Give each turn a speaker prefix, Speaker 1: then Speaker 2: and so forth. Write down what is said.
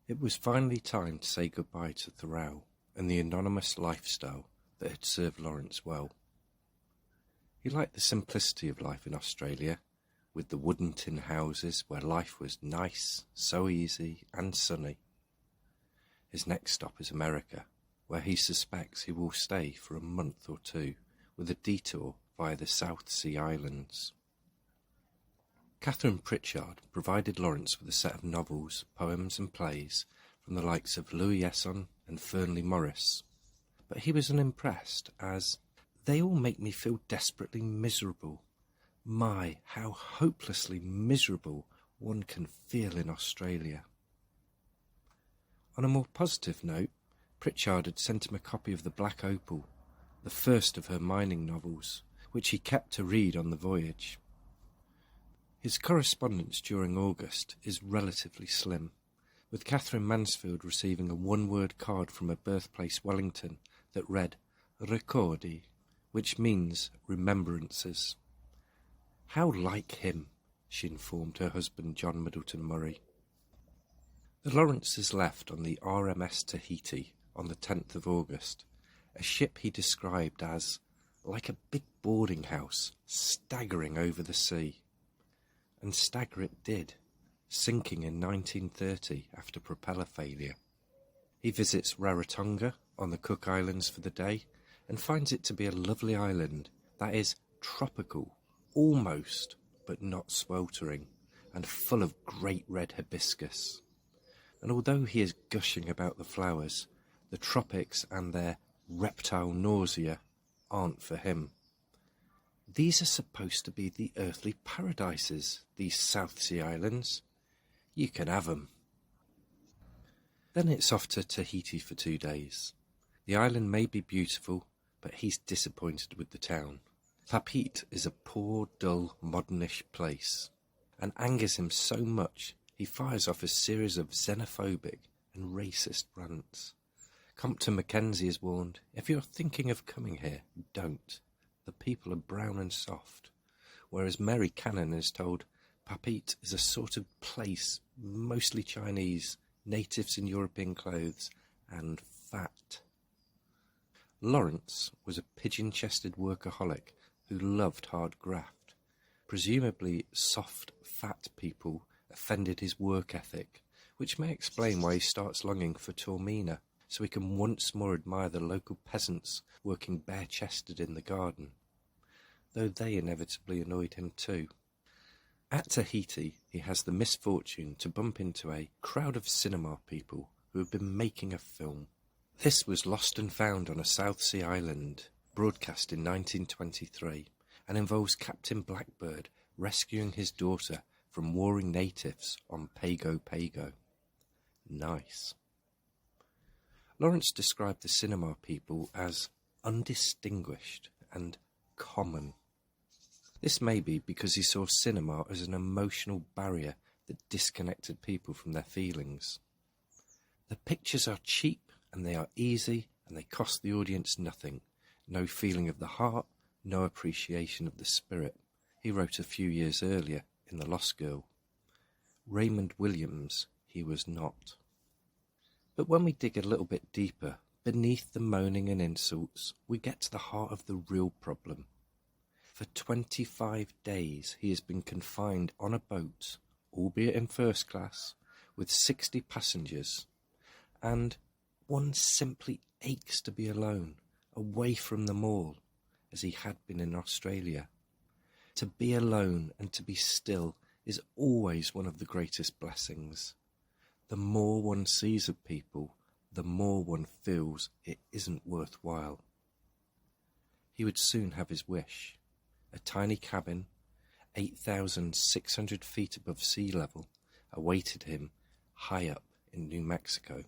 Speaker 1: It was finally time to say goodbye to Thoreau and the anonymous lifestyle that had served Lawrence well. He liked the simplicity of life in Australia, with the wooden tin houses where life was nice, so easy and sunny. His next stop is America, where he suspects he will stay for a month or two, with a detour via the South Sea Islands. Catherine Pritchard provided Lawrence with a set of novels, poems and plays from the likes of Louis Esson and Fernley Morris, but he was unimpressed, as "they all make me feel desperately miserable. My, how hopelessly miserable one can feel in Australia." On a more positive note, Pritchard had sent him a copy of The Black Opal, the first of her mining novels, which he kept to read on the voyage. His correspondence during August is relatively slim, with Catherine Mansfield receiving a one-word card from her birthplace Wellington that read "Ricordi," which means remembrances. How like him, she informed her husband John Middleton Murray. The Lawrences left on the RMS Tahiti on the 10th of August, a ship he described as like a big boarding house staggering over the sea. And stagger it did, sinking in 1930 after propeller failure. He visits Rarotonga on the Cook Islands for the day and finds it to be a lovely island that is tropical, almost, but not sweltering, and full of great red hibiscus. And although he is gushing about the flowers, the tropics and their reptile nausea aren't for him. These are supposed to be the earthly paradises, these South Sea Islands. You can have 'em. Then it's off to Tahiti for 2 days. The island may be beautiful, but he's disappointed with the town. Papeete is a poor, dull, modernish place, and angers him so much he fires off a series of xenophobic and racist rants. Compton Mackenzie is warned, if you're thinking of coming here, don't. The people are brown and soft, whereas Mary Cannon is told Papeete is a sort of place, mostly Chinese, natives in European clothes, and fat. Lawrence was a pigeon-chested workaholic who loved hard graft. Presumably soft, fat people offended his work ethic, which may explain why he starts longing for Taormina, so he can once more admire the local peasants working bare-chested in the garden, though they inevitably annoyed him too. At Tahiti, he has the misfortune to bump into a crowd of cinema people who have been making a film. This was Lost and Found on a South Sea Island, broadcast in 1923, and involves Captain Blackbird rescuing his daughter from warring natives on Pago Pago. Nice. Lawrence described the cinema people as undistinguished and common. This may be because he saw cinema as an emotional barrier that disconnected people from their feelings. The pictures are cheap and they are easy and they cost the audience nothing. No feeling of the heart, no appreciation of the spirit, he wrote a few years earlier in The Lost Girl. Raymond Williams he was not. But when we dig a little bit deeper, beneath the moaning and insults, we get to the heart of the real problem. For 25 days he has been confined on a boat, albeit in first class, with 60 passengers, and one simply aches to be alone, away from them all, as he had been in Australia. To be alone and to be still is always one of the greatest blessings. The more one sees of people, the more one feels it isn't worthwhile. He would soon have his wish. A tiny cabin, 8,600 feet above sea level, awaited him high up in New Mexico.